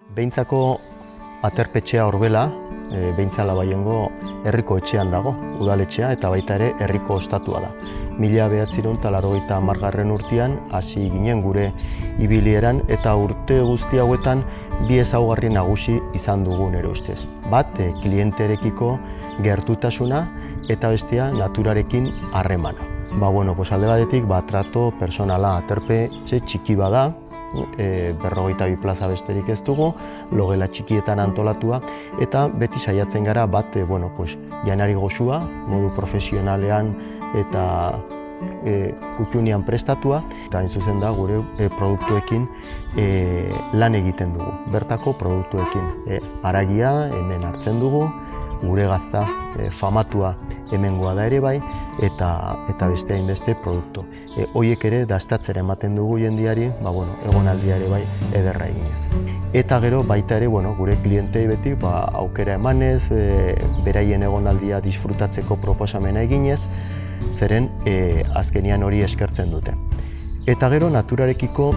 Behintzako aterpetxea Orbela, behintzala baiengo herriko etxean dago, udaletxea eta baita ere herriko ostatua da. 1980 urtean hasi ginen gure ibilieran eta urte guzti hauetan bi ezaugarri nagusi izan dugu nire ustez. Bat, klienterekiko gertutasuna eta bestea naturarekin harremana. Alde batetik, trato personala aterpetxe txiki bada, 42 plaza besterik ez dugu, logela txikietan antolatua, eta beti saiatzen gara janari goxua, modu profesionalean eta kutxunian prestatua, eta hain zuzen da gure produktuekin lan egiten dugu, bertako produktuekin. Haragia hemen hartzen dugu, gure gazta famatua hemengoa da ere bai, eta beste hainbeste produktu. Horiek ere dastatzera ematen dugu jendiari, egonaldia ere bai ederra eginez. Eta gero baita ere gure klientei beti aukera emanez, beraien egonaldia disfrutatzeko proposamena eginez, zeren azkenian hori eskertzen dute. Eta gero naturarekiko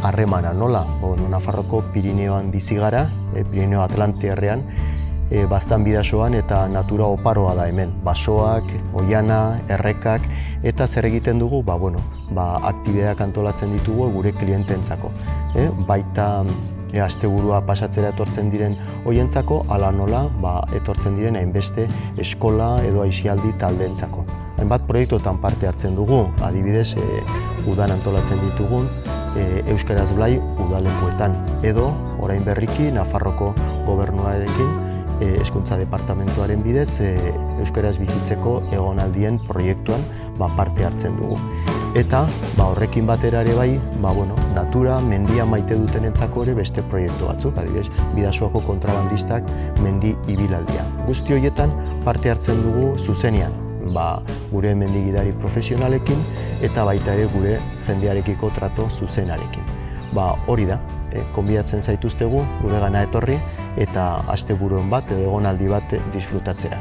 harremana nola, Nafarroko Pirineoan bizi gara, Pirineo Atlantiarrean, Baztan bidasoan eta natura oparoa da hemen. Basoak, oiana, errekak, eta zer egiten dugu, aktibideak antolatzen ditugu gure kliententzako. Baita asteburua pasatzera etortzen diren hoientzako, ala nola etortzen diren hainbeste eskola edo aisialdi taldeentzako. Hainbat proiektuetan parte hartzen dugu, adibidez, udan antolatzen ditugun Euskaraz Blai udalekuetan, edo orain berriki Nafarroko gobernuarekin Hezkuntza Departamentuaren bidez euskaraz bizitzeko egonaldien proiektuan parte hartzen dugu. Eta horrekin batera ere bai, natura, mendia maite dutenentzako ere beste proiektu batzuk, adibidez, Bidasoako kontrabandistak mendi ibilaldia. Guzti horietan parte hartzen dugu zuzenean, gure mendigidari profesionalekin eta baita ere gure jendearekiko trato zuzenarekin. Hori da, konbidatzen zaituztegu gure gana etorri eta asteburuen bat edo egonaldi bat disfrutatzera.